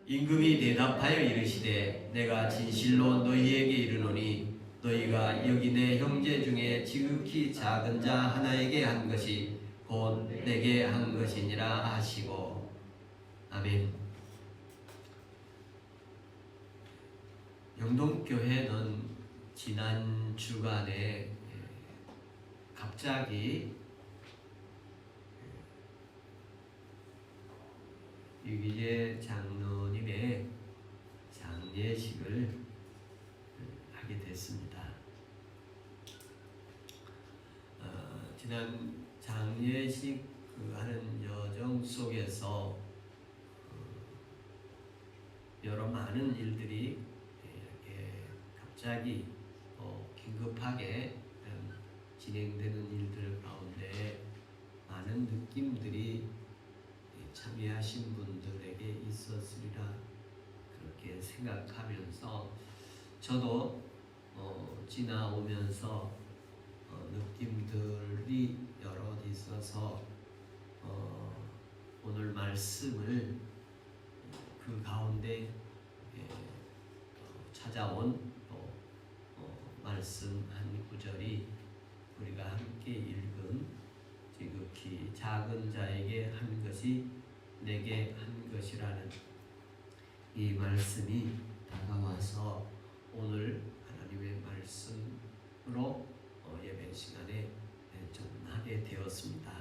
임금이 대답하여 이르시되 내가 진실로 너희에게 이르노니 너희가 여기 내 형제 중에 지극히 작은 자 하나에게 한 것이 곧 내게 한 것이니라 하시고. 아멘. 영동교회는 지난 주간에 갑자기 유기재 장로님의 장례식을 하게 됐습니다. 지난 장례식 하는 여정 속에서 여러 많은 일들이 이렇게 갑자기 긴급하게 진행되는 일들 가운데 많은 느낌들이 참여하신 분들에게 있었으리라 그렇게 생각하면서 저도 지나오면서 느낌들이 여러 있어서 오늘 말씀을 그 가운데 찾아온 말씀 한 구절이 우리가 함께 읽은 지극히 작은 자에게 한 것이 내게 한 것이라는 이 말씀이 다가와서 오늘 하나님의 말씀으로 예배 시간에 전하게 되었습니다.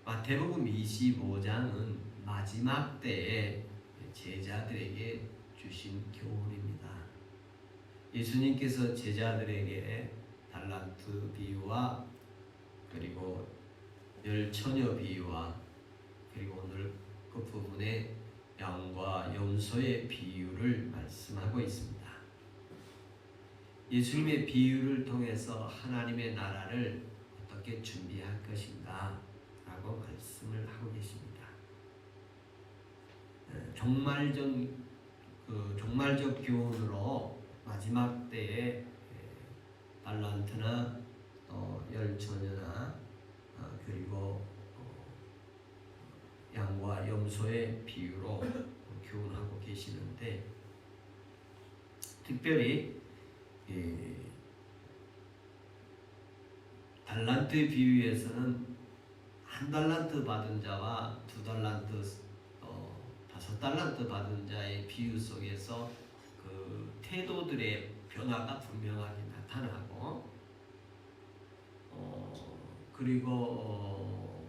마태복음 25장은 마지막 때에 제자들에게 주신 교훈입니다. 예수님께서 제자들에게 달란트 비유와 그리고 열 처녀 비유와 그리고 오늘 그 부분에 양과 염소의 비유를 말씀하고 있습니다. 예수님의 비유를 통해서 하나님의 나라를 어떻게 준비할 것인가 라고 말씀을 하고 계십니다. 종말적 교훈으로 마지막 때에 달란트나 열 처녀나 그리고 양과 염소의 비유로 교훈하고 계시는데 특별히 달란트 비유에서는 한 달란트 받은 자와 두 달란트, 다섯 달란트 받은 자의 비유 속에서 그 태도들의 변화가 분명하게 나타나고 그리고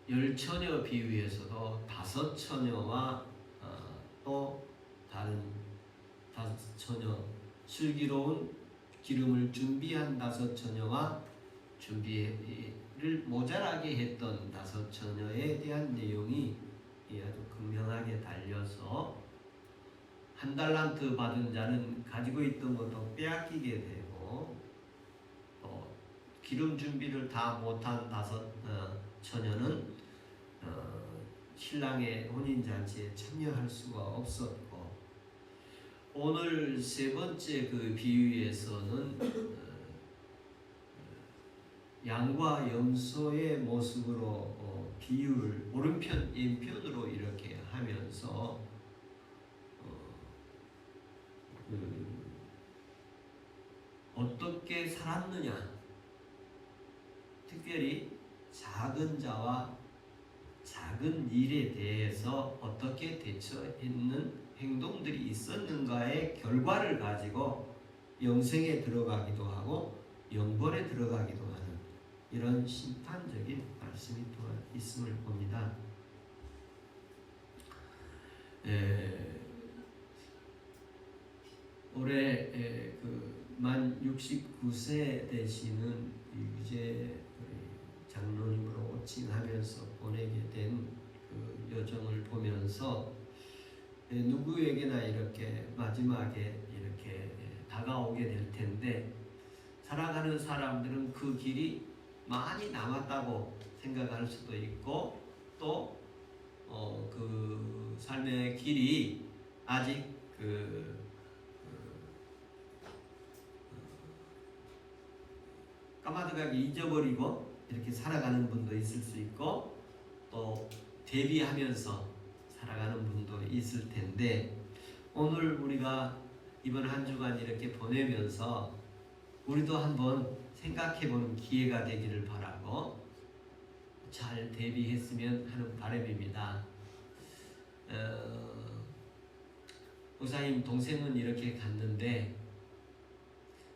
열 처녀 비유에서도 다섯 처녀와 또 다른 다섯 처녀 슬기로운 기름을 준비한 다섯 처녀와 준비를 모자라게 했던 다섯 처녀에 대한 내용이 아주 극명하게 달려서 한 달란트 받은 자는 가지고 있던 것도 빼앗기게 되고 또 기름 준비를 다 못한 다섯 처녀는 신랑의 혼인잔치에 참여할 수가 없었고 오늘 세 번째 그 비유에서는 양과 염소의 모습으로 비유를 오른편 왼편으로 이렇게 하면서 어떻게 살았느냐, 특별히 작은 자와 작은 일에 대해서 어떻게 대처했는 행동들이 있었는가의 결과를 가지고 영생에 들어가기도 하고 영벌에 들어가기도 하는 이런 심판적인 말씀이 또한 있음을 봅니다. 올해 만 69세 되시는 유기재 장로님으로 호칭하면서 보내게 된 그 여정을 보면서 누구에게나 이렇게 마지막에 이렇게 다가오게 될 텐데 살아가는 사람들은 그 길이 많이 남았다고 생각할 수도 있고 또 그 삶의 길이 아직 까마득하게 잊어버리고 이렇게 살아가는 분도 있을 수 있고 또 대비하면서 살아가는 분도 있을 텐데, 오늘 우리가 이번 한 주간 이렇게 보내면서 우리도 한번 생각해보는 기회가 되기를 바라고 잘 대비했으면 하는 바람입니다. 목사님 동생은 이렇게 갔는데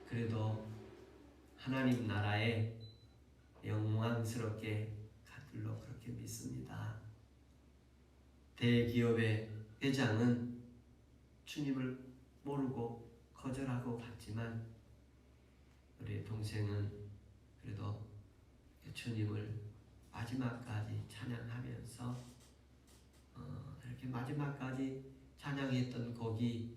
그래도 하나님 나라에 영광스럽게 갈 줄로 그렇게 믿습니다. 대기업의 회장은 주님을 모르고 거절하고 갔지만 우리 동생은 그래도 주님을 마지막까지 찬양하면서 이렇게 마지막까지 찬양했던 곡이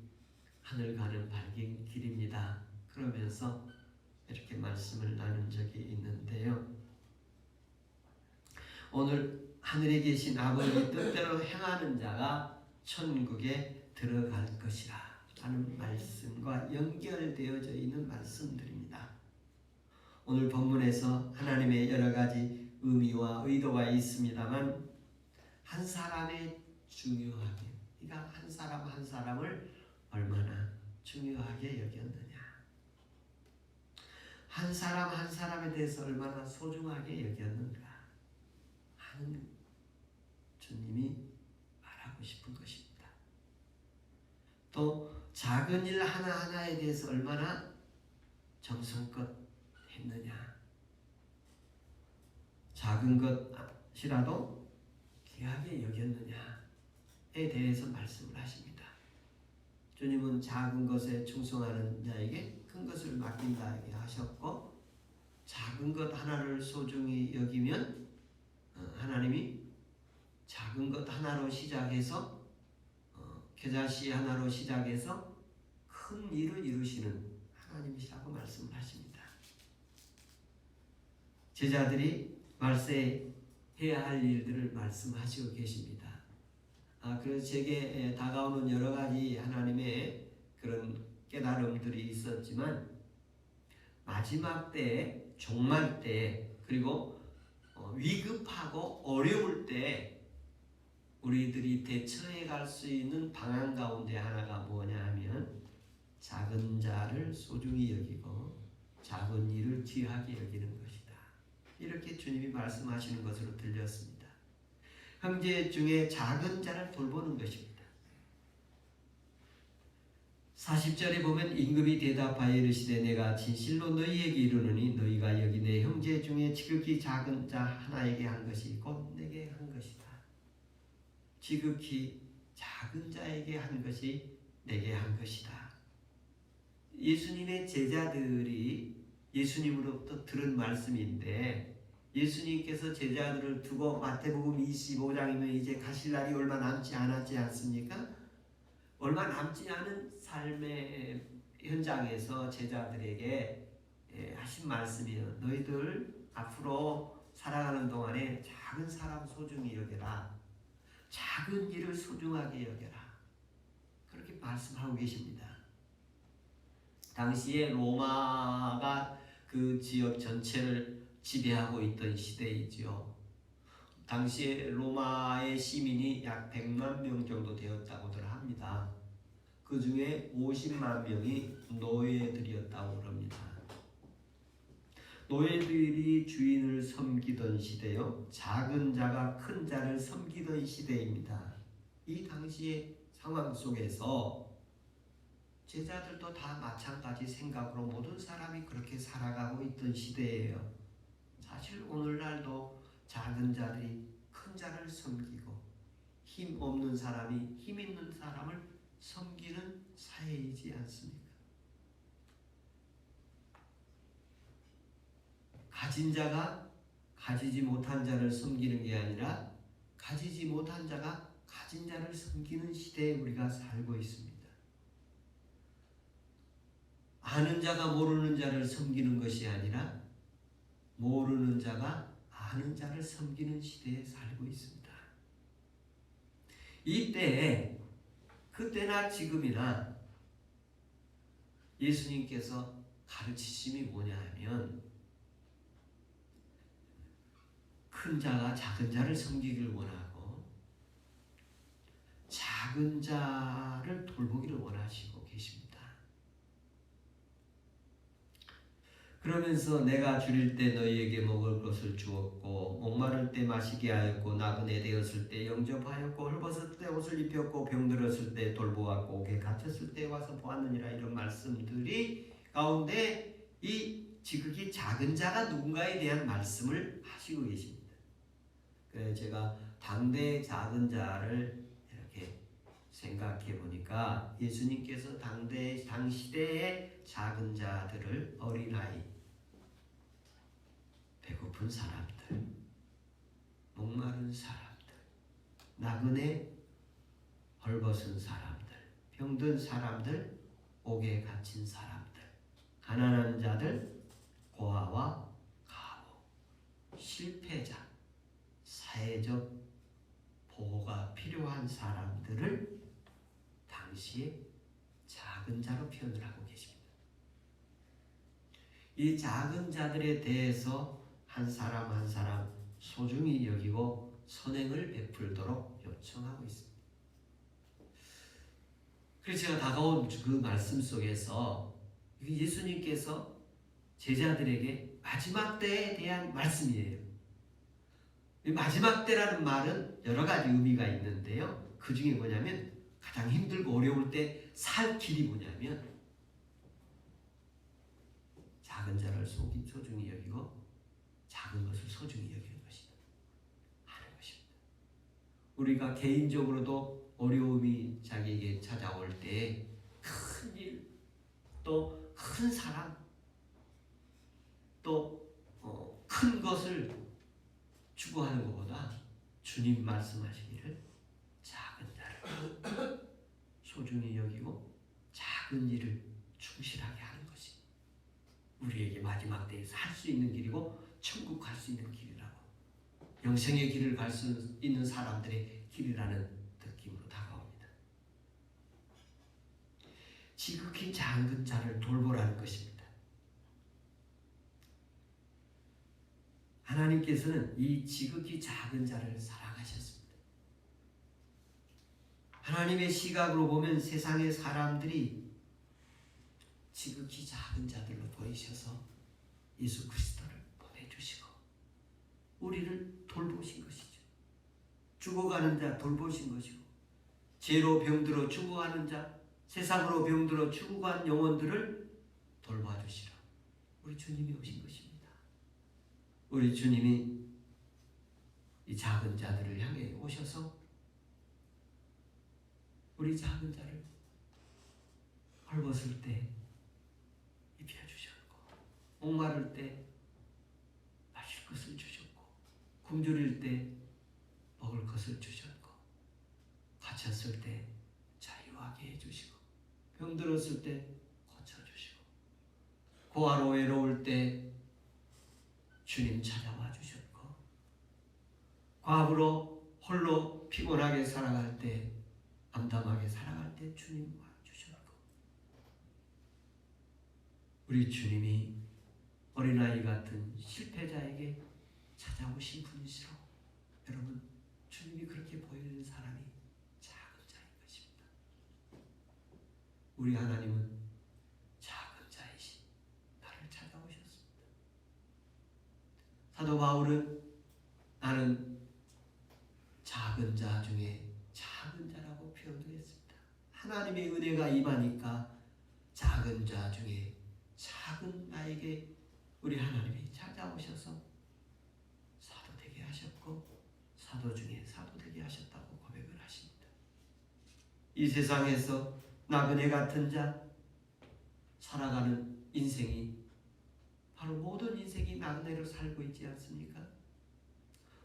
하늘 가는 밝은 길입니다. 그러면서 이렇게 말씀을 나눈 적이 있는데요. 오늘 하늘에 계신 아버지 뜻대로 행하는 자가 천국에 들어갈 것이라 라는 말씀과 연결되어져 있는 말씀들입니다. 오늘 본문에서 하나님의 여러 가지 의미와 의도가 있습니다만 한 사람의 중요하게, 그러니까 한 사람 한 사람을 얼마나 중요하게 여겼느냐, 한 사람 한 사람에 대해서 얼마나 소중하게 여겼는가 하는 주님이 말하고 싶은 것입니다. 또 작은 일 하나하나에 대해서 얼마나 정성껏 했느냐, 작은 것이라도 귀하게 여겼느냐에 대해서 말씀을 하십니다. 주님은 작은 것에 충성하는 자에게 큰 것을 맡긴다 하셨고, 작은 것 하나를 소중히 여기면 하나님이 작은 것 하나로 시작해서 겨자씨 하나로 시작해서 큰 일을 이루시는 하나님이시라고 말씀을 하십니다. 제자들이 말세해야 할 일들을 말씀하시고 계십니다. 그래서 제게 다가오는 여러 가지 하나님의 그런 깨달음들이 있었지만 마지막 때에, 종말 때에, 그리고 위급하고 어려울 때 우리들이 대처해 갈 수 있는 방안 가운데 하나가 뭐냐 하면 작은 자를 소중히 여기고 작은 일을 귀하게 여기는 것이다. 이렇게 주님이 말씀하시는 것으로 들렸습니다. 형제 중에 작은 자를 돌보는 것입니다. 40절에 보면 임금이 대답하여 이르시되 내가 진실로 너희에게 이르노니 너희가 여기 내 형제 중에 지극히 작은 자 하나에게 한 것이 곧 내게 한 것이다. 지극히 작은 자에게 한 것이 내게 한 것이다. 예수님의 제자들이 예수님으로부터 들은 말씀인데, 예수님께서 제자들을 두고 마태복음 25장이면 이제 가실 날이 얼마 남지 않았지 않습니까? 얼마 남지 않은 삶의 현장에서 제자들에게 하신 말씀이에요. 너희들 앞으로 살아가는 동안에 작은 사람 소중히 여겨라. 작은 일을 소중하게 여겨라. 그렇게 말씀하고 계십니다. 당시에 로마가 그 지역 전체를 지배하고 있던 시대이지요. 당시에 로마의 시민이 약 100만 명 정도 되었다고들 합니다. 그 중에 50만 명이 노예들이었다고 합니다. 노예들이 주인을 섬기던 시대요. 작은 자가 큰 자를 섬기던 시대입니다. 이 당시의 상황 속에서 제자들도 다 마찬가지 생각으로 모든 사람이 그렇게 살아가고 있던 시대예요. 사실 오늘날도 작은 자들이 큰 자를 섬기고 힘 없는 사람이 힘 있는 사람을 섬기는 사회이지 않습니까? 가진 자가 가지지 못한 자를 섬기는 게 아니라 가지지 못한 자가 가진 자를 섬기는 시대에 우리가 살고 있습니다. 아는 자가 모르는 자를 섬기는 것이 아니라 모르는 자가 아는 자를 섬기는 시대에 살고 있습니다. 이때에 그때나 지금이나 예수님께서 가르치심이 뭐냐 하면 큰 자가 작은 자를 섬기길 원하고 작은 자를 돌보기를 원하시고 계십니다. 그러면서 내가 줄일 때 너희에게 먹을 것을 주었고 목마를 때 마시게 하였고 나그네 되었을 때 영접하였고 헐벗을 때 옷을 입혔고 병들었을 때 돌보았고 옥에 갇혔을 때 와서 보았느니라. 이런 말씀들이 가운데 이 지극히 작은 자가 누군가에 대한 말씀을 하시고 계십니다. 그래서 제가 당대의 작은 자를 이렇게 생각해 보니까 예수님께서 당시대의 작은 자들을 어린아이, 배고픈 사람들, 목마른 사람들, 나그네 헐벗은 사람들, 병든 사람들, 옥에 갇힌 사람들, 가난한 자들, 고아와 가부, 실패자, 사회적 보호가 필요한 사람들을 당시에 작은 자로 표현을 하고 계십니다. 이 작은 자들에 대해서 한 사람 한 사람 소중히 여기고 선행을 베풀도록 요청하고 있습니다. 그래서 제가 다가온 그 말씀 속에서 예수님께서 제자들에게 마지막 때에 대한 말씀이에요. 마지막 때라는 말은 여러 가지 의미가 있는데요. 그 중에 뭐냐면 가장 힘들고 어려울 때 살 길이 뭐냐면 작은 자를 소중히 여기고 작은 것을 소중히 여기는 것이다 하는 것입니다. 우리가 개인적으로도 어려움이 자기에게 찾아올 때 큰 일, 또 큰 사람, 또 큰 것을 추구하는 것보다 주님 말씀하시기를 작은 자를 소중히 여기고 작은 일을 충실하게 하는 것이 우리에게 마지막 때에서 할 수 있는 길이고 천국 갈 수 있는 길이라고, 영생의 길을 갈 수 있는 사람들의 길이라는 느낌으로 다가옵니다. 지극히 작은 자를 돌보라는 것입니다. 하나님께서는 이 지극히 작은 자를 사랑하셨습니다. 하나님의 시각으로 보면 세상의 사람들이 지극히 작은 자들로 보이셔서 예수 그리스도를 보내주시고 우리를 돌보신 것이죠. 죽어가는 자 돌보신 것이고 죄로 병들어 죽어가는 자, 세상으로 병들어 죽어간 영혼들을 돌봐주시라 우리 주님이 오신 것입니다. 우리 주님이 이 작은 자들을 향해 오셔서 우리 작은 자를 헐벗을 때 입혀주셨고 목마를 때 마실 것을 주셨고 굶주릴 때 먹을 것을 주셨고 갇혔을 때 자유하게 해주시고 병들었을 때 고쳐주시고 고아로 외로울 때 주님 찾아와 주셨고 과부로 홀로 피곤하게 살아갈 때 암담하게 살아갈 때 주님 와 주셨고 우리 주님이 어린아이 같은 실패자에게 찾아오신 분이시로 여러분 주님이 그렇게 보이는 사람이 작은 자인 것입니다. 우리 하나님은 작은 자이신 나를 찾아오셨습니다. 사도 바울은 나는 작은 자 중에 작은 자라고 표현을 했습니다. 하나님의 은혜가 임하니까 작은 자 중에 작은 나에게 우리 하나님이 찾아오셔서 사도 되게 하셨고 사도 중에 사도 되게 하셨다고 고백을 하십니다. 이 세상에서 나그네 같은 자 살아가는 인생이 바로 모든 인생이 나그네로 살고 있지 않습니까?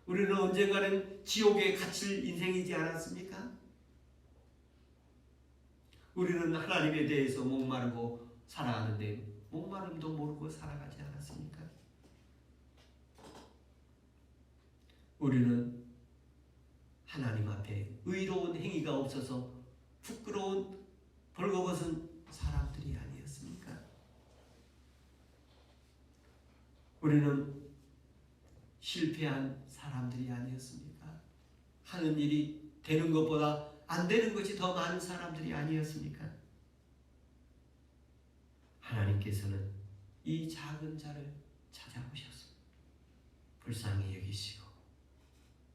우리는 언젠가는 지옥에 갇힐 인생이지 않았습니까? 우리는 하나님에 대해서 목마르고 살아가는데 목마름도 모르고 살아가지 않았습니까? 우리는 하나님 앞에 의로운 행위가 없어서 부끄러운 벌거벗은 사람들이 아니었습니까? 우리는 실패한 사람들이 아니었습니까? 하는 일이 되는 것보다 안 되는 것이 더 많은 사람들이 아니었습니까? 하나님께서는 이 작은 자를 찾아오셔서 불쌍히 여기시고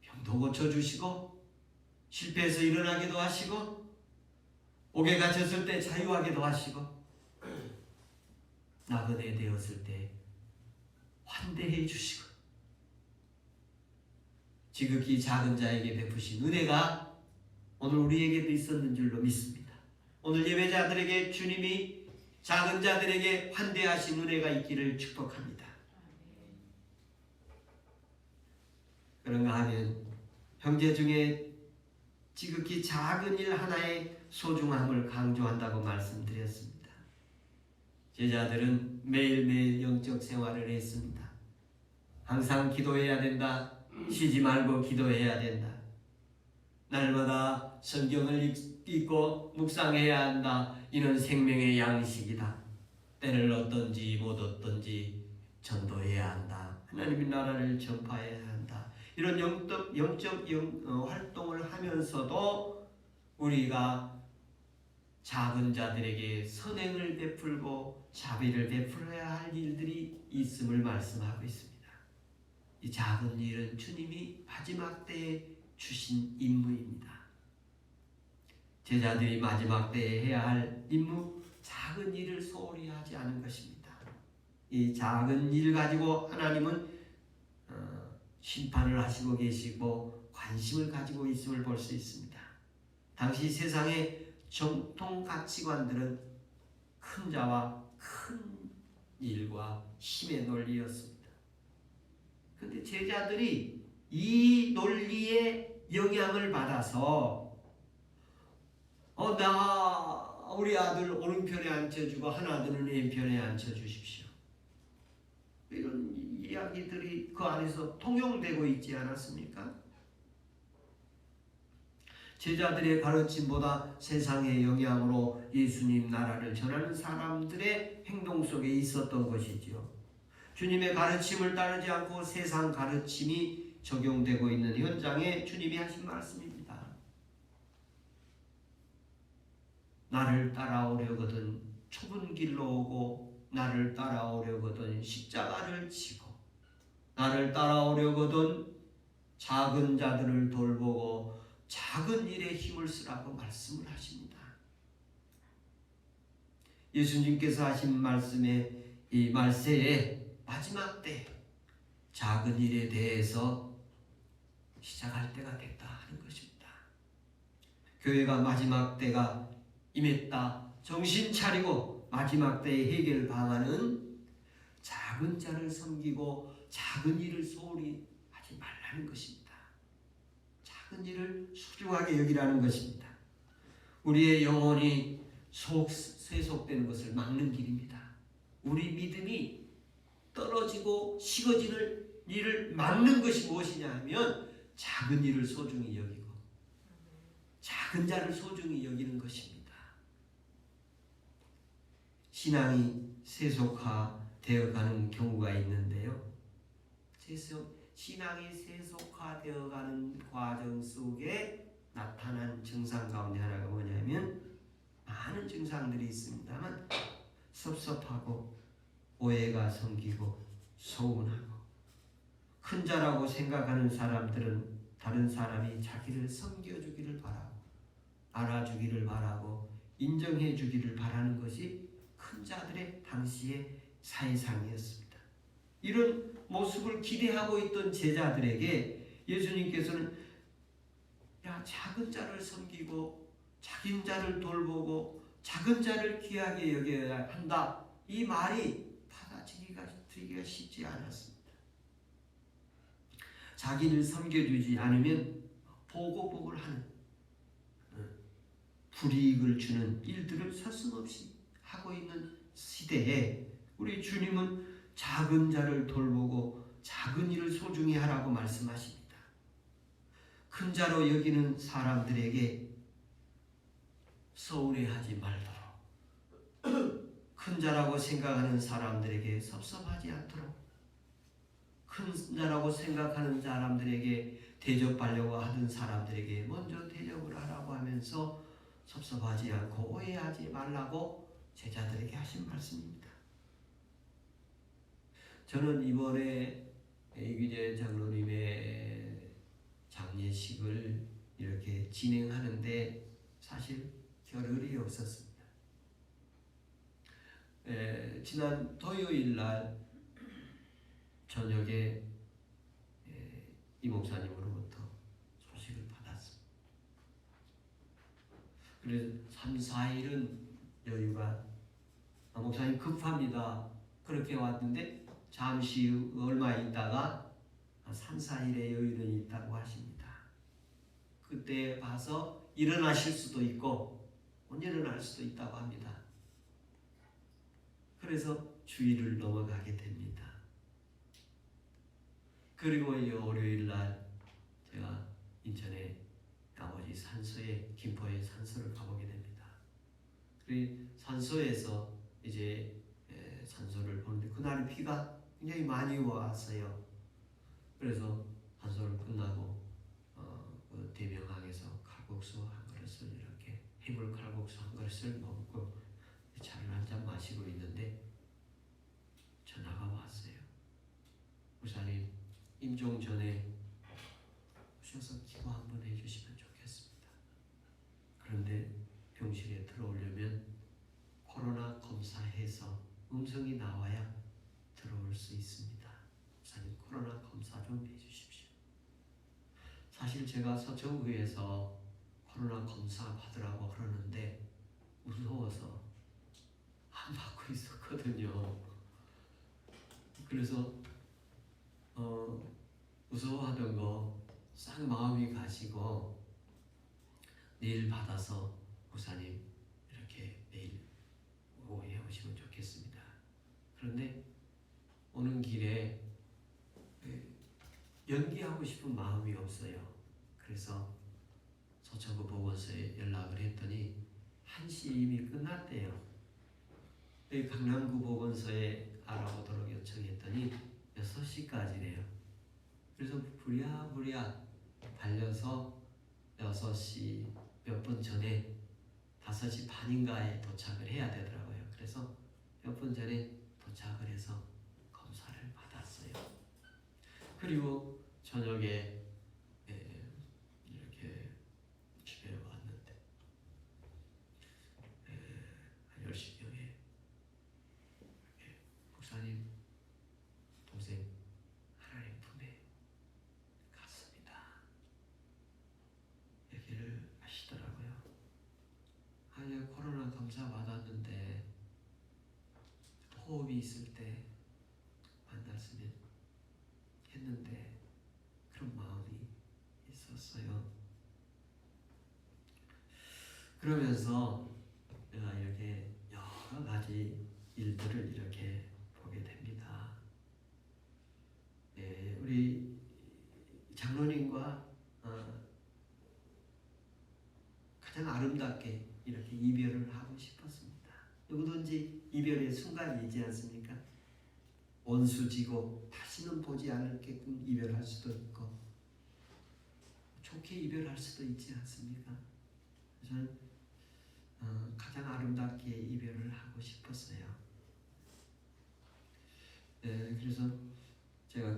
병도 고쳐주시고 실패해서 일어나기도 하시고 옥에 갇혔을 때 자유하게도 하시고 나그네 되었을 때 환대해 주시고 지극히 작은 자에게 베푸신 은혜가 오늘 우리에게도 있었는 줄로 믿습니다. 오늘 예배자들에게 주님이 작은 자들에게 환대하신 은혜가 있기를 축복합니다. 그런가 하면 형제 중에 지극히 작은 일 하나의 소중함을 강조한다고 말씀드렸습니다. 제자들은 매일매일 영적 생활을 했습니다. 항상 기도해야 된다. 쉬지 말고 기도해야 된다. 날마다 성경을 읽고 묵상해야 한다. 이는 생명의 양식이다. 때를 얻든지 못 얻든지 전도해야 한다. 하나님의 나라를 전파해야 한다. 이런 영적 활동을 하면서도 우리가 작은 자들에게 선행을 베풀고 자비를 베풀어야 할 일들이 있음을 말씀하고 있습니다. 이 작은 일은 주님이 마지막 때에 주신 임무입니다. 제자들이 마지막 때에 해야 할 임무, 작은 일을 소홀히 하지 않은 것입니다. 이 작은 일 가지고 하나님은 심판을 하시고 계시고 관심을 가지고 있음을 볼 수 있습니다. 당시 세상의 정통 가치관들은 큰 자와 큰 일과 힘의 논리였습니다. 그런데 제자들이 이 논리에 영향을 받아서 우리 아들 오른편에 앉혀주고 하나들은 왼편에 앉혀주십시오. 이런 이야기들이 그 안에서 통용되고 있지 않았습니까? 제자들의 가르침보다 세상의 영향으로 예수님 나라를 전하는 사람들의 행동 속에 있었던 것이지요. 주님의 가르침을 따르지 않고 세상 가르침이 적용되고 있는 현장에 주님이 하신 말씀입니다. 나를 따라오려거든 좁은 길로 오고 나를 따라오려거든 십자가를 지고 나를 따라오려거든 작은 자들을 돌보고 작은 일에 힘을 쓰라고 말씀을 하십니다. 예수님께서 하신 말씀에 이 말세에 마지막 때 작은 일에 대해서 시작할 때가 됐다 하는 것입니다. 교회가 마지막 때가 임했다. 정신 차리고 마지막 때의 해결 방안은 작은 자를 섬기고 작은 일을 소홀히 하지 말라는 것입니다. 작은 일을 소중하게 여기라는 것입니다. 우리의 영혼이 쇠속되는 것을 막는 길입니다. 우리 믿음이 떨어지고 식어지는 일을 막는 것이 무엇이냐 하면 작은 일을 소중히 여기고 작은 자를 소중히 여기는 것입니다. 신앙이 세속화되어가는 경우가 있는데요. 신앙이 세속화되어가는 과정 속에 나타난 증상 가운데 하나가 뭐냐면 많은 증상들이 있습니다만 섭섭하고 오해가 생기고 서운하고 큰 자라고 생각하는 사람들은 다른 사람이 자기를 섬겨주기를 바라고 알아주기를 바라고 인정해주기를 바라는 것이 큰 자들의 당시의 사회상이었습니다. 이런 모습을 기대하고 있던 제자들에게 예수님께서는 작은 자를 섬기고 작은 자를 돌보고 작은 자를 귀하게 여겨야 한다. 이 말이 받아들이기가 쉽지 않았습니다. 자기를 섬겨주지 않으면 보고복을 하는 불이익을 주는 일들을 서슴없이 하고 있는 시대에 우리 주님은 작은 자를 돌보고 작은 일을 소중히 하라고 말씀하십니다. 큰 자로 여기는 사람들에게 서운해하지 말도록 큰 자라고 생각하는 사람들에게 섭섭하지 않도록 큰 자라고 생각하는 사람들에게 대접하려고 하던 사람들에게 먼저 대접을 하라고 하면서 하면서 섭섭하지 않고 오해하지 말라고 제자들에게 하신 말씀입니다. 저는 이번에 이규재 장로님의 장례식을 이렇게 진행하는데 사실 겨를이 없었습니다. 지난 토요일 날 저녁에 이 목사님으로부터 소식을 받았습니다. 그래서 3, 4일은 여유가 목사님 급합니다. 그렇게 왔는데 잠시 얼마 있다가 3, 4일의 여유는 있다고 하십니다. 그때 봐서 일어나실 수도 있고 못 일어날 수도 있다고 합니다. 그래서 주일을 넘어가게 됩니다. 그리고 월요일 날 제가 인천에 나머지 산소에 김포에 산소를 가보게 됩니다. 그 산소에서 이제 산소를 보는데 그날 비가 굉장히 많이 왔어요. 그래서 산소를 끝나고 그 대명항에서 칼국수 한 그릇을 이렇게 해물 칼국수 한 그릇을 먹고 차를 한 잔 마시고 있는데 전화가 왔어요. 목사님 임종 전에 오셔서 기도 한번 해주시면 좋겠습니다. 그런데 병실에 들어오려면 코로나 검사해서 음성이 나와야 들어올 수 있습니다. 목사님 코로나 검사 좀 해주십시오. 사실 제가 서초구에서 코로나 검사 받으라고 그러는데 무서워서 안 받고 있었거든요. 그래서 무서워하던 거 싹 마음이 가시고 내일 받아서 목사님 이렇게 내일 오후에 오시면 좋겠습니다. 그런데 오는 길에 연기하고 싶은 마음이 없어요. 그래서 서초구 보건소에 연락을 했더니 1시 이미 끝났대요. 강남구 보건소에 알아보도록 요청했더니 6시까지래요. 그래서 부랴부랴 달려서 6시 몇 분 전에 5시 반인가에 도착을 해야 되더라고요. 그래서 몇 분 전에 도착을 해서 검사를 받았어요. 그리고 저녁에 이렇게 집에 왔는데 한 10시경에 목사님 동생 하나님 품에 갔습니다. 얘기를 하시더라고요. 아니 코로나 검사 받았는데 호흡이 있을 때 만났으면 했는데 그런 마음이 있었어요. 그러면서 내가 이렇게 여러 가지 일들을 이렇게 보게 됩니다. 우리 장로님과 가장 아름답게 이렇게 이별을 하고 싶었습니다. 누구든지 이별의 순간이 있지 않습니까? 원수지고 다시는 보지 않을게끔 이별할 수도 있고 좋게 이별할 수도 있지 않습니까? 저는 가장 아름답게 이별을 하고 싶었어요. 그래서 제가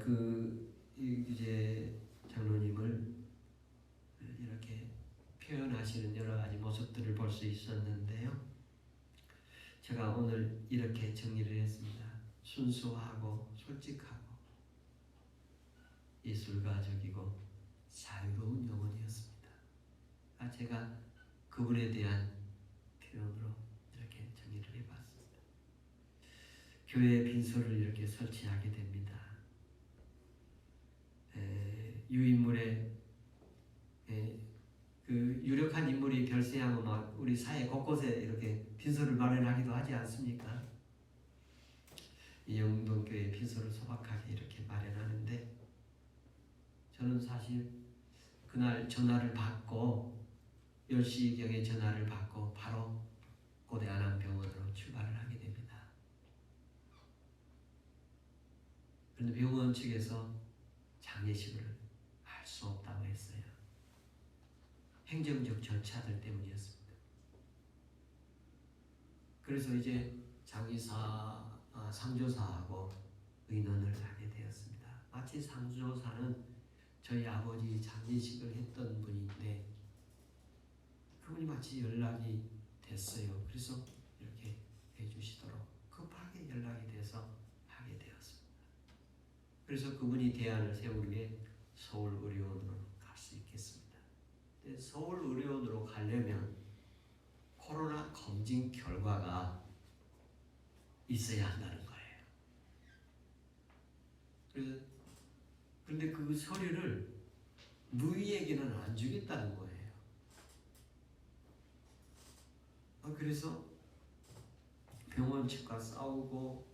이제 장로님을 이렇게 표현하시는 여러 가지 모습들을 볼 수 있었는데요. 제가 오늘 이렇게 정리를 했습니다. 순수하고 솔직하고 예술가적이고 자유로운 영혼이었습니다. 제가 그분에 대한 표현으로 이렇게 정리를 해봤습니다. 교회에 빈소를 이렇게 설치하게 됩니다. 유인물에 그 유력한 인물이 별세하면 막 우리 사회 곳곳에 이렇게 빈소를 마련하기도 하지 않습니까? 이 영동교회 빈소를 소박하게 이렇게 마련하는데 저는 사실 그날 전화를 받고 10시경에 전화를 받고 바로 고대 안암병원으로 출발을 하게 됩니다. 그런데 병원 측에서 장례식을 할 수 없다고 했어요. 행정적 절차들 때문이었습니다. 그래서 이제 장의사, 상조사하고 의논을 하게 되었습니다. 마치 상조사는 저희 아버지 장례식을 했던 분인데 그분이 마치 연락이 됐어요. 그래서 이렇게 해주시도록 급하게 연락이 돼서 하게 되었습니다. 그래서 그분이 대안을 세우는 게 서울의료원으로 갈 수 있겠습니다. 근데 서울의료원으로 가려면 코로나 검진 결과가 있어야 한다는 거예요. 그런데 그 서류를 누이에게는 안 주겠다는 거예요. 그래서 병원 측과 싸우고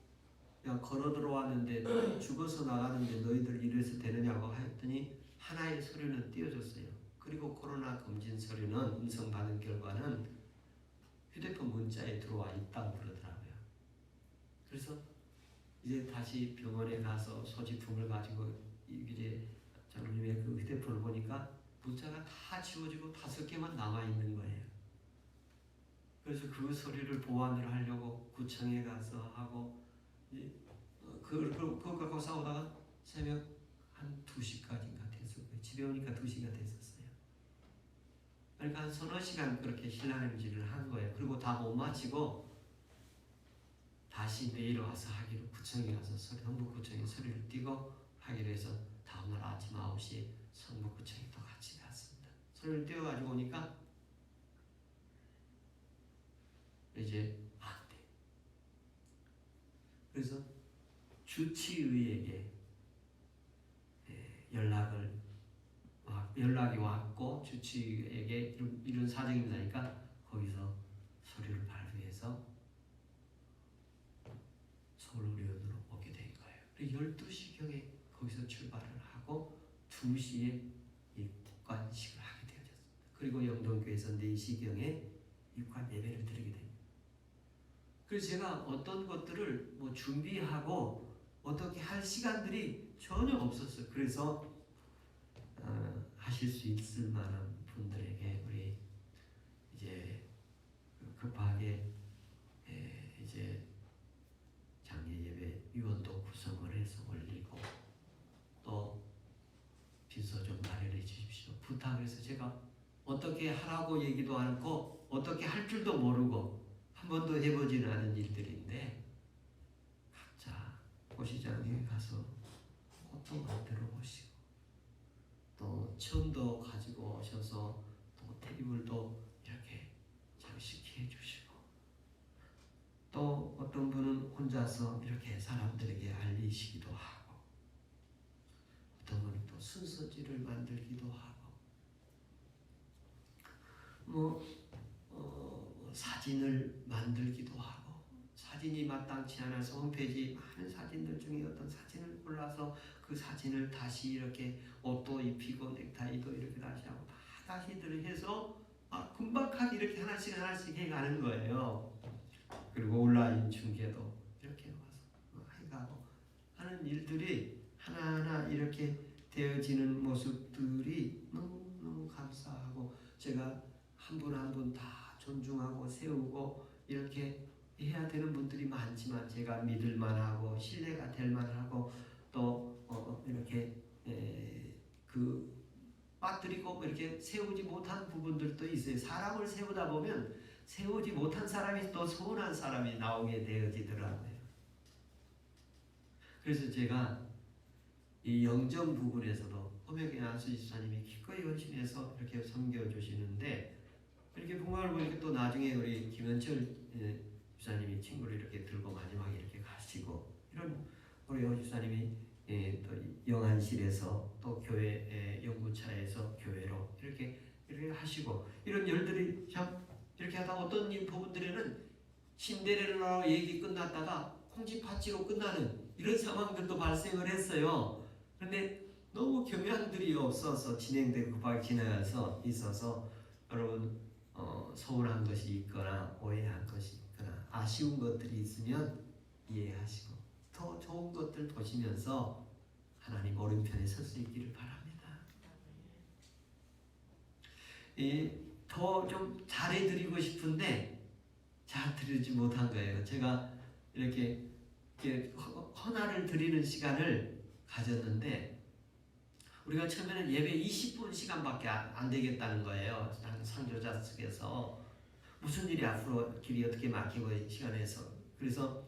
야 걸어 들어왔는데 죽어서 나가는데 너희들 이래서 되느냐고 했더니 하나의 서류는 띄워줬어요. 그리고 코로나 검진 서류는 음성 받은 결과는 휴대폰 문자에 들어와 있다고 그러더라고요. 그래서 이제 다시 병원에 가서 소지품을 가지고 이제 장로님의 그 휴대폰을 보니까 문자가 다 지워지고 5개만 남아 있는 거예요. 그래서 그 서류를 보완을 하려고 구청에 가서 하고 그거 갖고 싸우다가 새벽 한 2시까지인가 됐었고요. 집에 오니까 2시가 됐었어요. 그러니까 한 서너 시간 그렇게 신랑임질을 한 거예요. 그리고 다 못 마치고 다시 내일 와서 하기로 구청에 가서 성북구청에 서류를 띄고 하기로 해서 다음날 아침 9시에 성북구청에 또 같이 갔습니다. 서류를 띄워가지고 오니까 이제 안 돼. 그래서 주치의에게 연락이 왔고 주치의에게 이런 사정입니다. 그러니까 거기서 서류를 발부해서 서울의료원으로 오게 된 거예요. 그리고 12시경에 거기서 출발을 하고 2시에 입관식을 하게 되어졌습니다. 그리고 영동교회에서 4시경에 입관 예배를 드리게 됩니다. 그래서 제가 어떤 것들을 준비하고 어떻게 할 시간들이 전혀 없었어요. 그래서 하실 수 있을 만한 분들에게 우리 이제 급하게 이제 장례 예배 위원도 구성을 해서 올리고 또 비서 좀 마련해 주십시오. 부탁을 해서 제가 어떻게 하라고 얘기도 않고 어떻게 할 줄도 모르고 한 번도 해보지는 않은 일들인데 각자 고시장에 가서 꽃도 만들어 보시고 또 천도 가지고 오셔서 또 테이블도 이렇게 장식해 주시고 또 어떤 분은 혼자서 이렇게 사람들에게 알리시기도 하고 어떤 분은 또 순서지를 만들기도 하고 사진을 만들기도 하고 사진이 마땅치 않아서 홈페이지 많은 사진들 중에 어떤 사진을 골라서 그 사진을 다시 이렇게 옷도 입히고 넥타이도 이렇게 다시 하고 다시들 해서 금박하게 이렇게 하나씩 해가는 거예요. 그리고 온라인 중계도 이렇게 와서 해가고 하는 일들이 하나하나 이렇게 되어지는 모습들이 너무너무 감사하고 제가 한 분 한 분 다 존중하고 세우고 이렇게 해야 되는 분들이 많지만 제가 믿을 만하고 신뢰가 될 만하고 또 이렇게 빠뜨리고 이렇게 세우지 못한 부분들도 있어요. 사람을 세우다 보면 세우지 못한 사람이 또 서운한 사람이 나오게 되어지더라고요. 그래서 제가 이 영정 부분에서도 허명의 안수 집사님이 기꺼이 헌신해서 이렇게 섬겨주시는데 이렇게 풍광을 보니까 또 나중에 우리 김현철 집사님이 친구를 이렇게 들고 마지막에 이렇게 가시고 이런 우리 호 집사님이 또 영안실에서 또 교회 연구차에서 교회로 이렇게 하시고 이런 일들이 참 이렇게 하다 어떤 부분들에는 신데렐라 얘기 끝났다가 콩쥐팥쥐로 끝나는 이런 상황들도 발생을 했어요. 그런데 너무 경향들이 없어서 진행되고 급하게 지나가서 있어서 여러분 서운한 것이 있거나 오해한 것이 있거나 아쉬운 것들이 있으면 이해하시고 더 좋은 것들 보시면서 하나님 오른편에 설 수 있기를 바랍니다. 더 좀 잘해드리고 싶은데 잘 드리지 못한 거예요. 제가 이렇게 헌화를 드리는 시간을 가졌는데 우리가 처음에는 예배 20분 시간밖에 안 되겠다는 거예요. 상조자 측에서 무슨 일이 앞으로 길이 어떻게 막히고 시간에서 그래서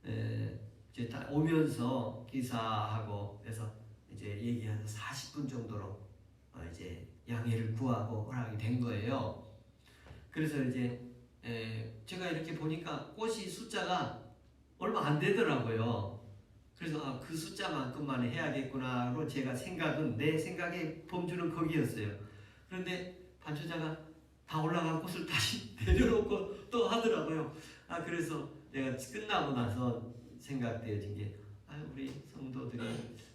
이제 다 오면서 기사하고 그래서 이제 얘기해서 40분 정도로 이제 양해를 구하고 허락이 된 거예요. 그래서 이제 제가 이렇게 보니까 꽃이 숫자가 얼마 안 되더라고요. 그래서 그 숫자만큼만 해야겠구나로 제가 내 생각의 범주는 거기였어요. 그런데 반주자가 다 올라간 꽃을 다시 내려놓고 또 하더라고요. 그래서 내가 끝나고 나서 생각되어진 게 우리 성도들이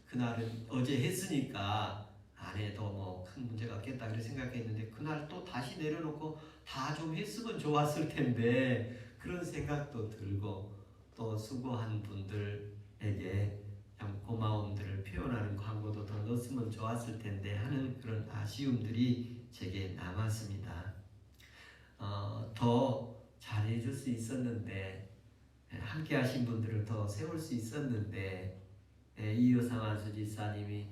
그날은 어제 했으니까 안 해도 뭐 큰 문제가 없겠다 그렇게 생각했는데 그날 또 다시 내려놓고 다 좀 했으면 좋았을 텐데 그런 생각도 들고 또 수고한 분들에게 참 고마움들을 표현하는 광고도 더 넣었으면 좋았을 텐데 하는 그런 아쉬움들이 제게 남았습니다. 더 잘해줄 수 있었는데 함께 하신 분들을 더 세울 수 있었는데 이효상한 수지사님이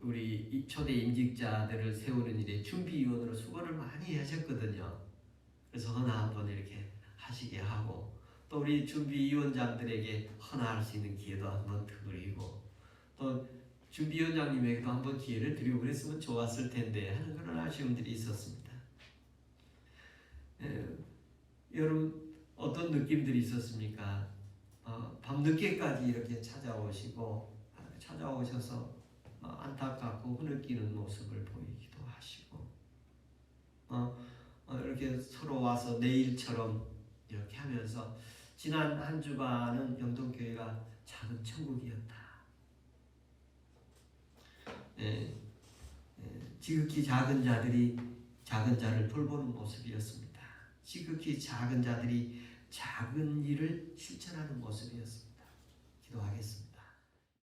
우리 초대 임직자들을 세우는 일에 준비위원으로 수고를 많이 하셨거든요. 그래서 헌화 한번 이렇게 하시게 하고 또 우리 준비위원장들에게 헌화할 수 있는 기회도 한번 드리고 또 준비위원장님에게도 한번 기회를 드리고 그랬으면 좋았을 텐데 하는 그런 아쉬움들이 있었습니다. 여러분 어떤 느낌들이 있었습니까? 밤늦게까지 이렇게 찾아오셔서 안타깝고 흐느끼는 모습을 보이기도 하시고 이렇게 서로 와서 내일처럼 이렇게 하면서 지난 한 주간은 영동교회가 작은 천국이었다. 지극히 작은 자들이 작은 자를 돌보는 모습이었습니다. 지극히 작은 자들이 작은 일을 실천하는 모습이었습니다. 기도하겠습니다.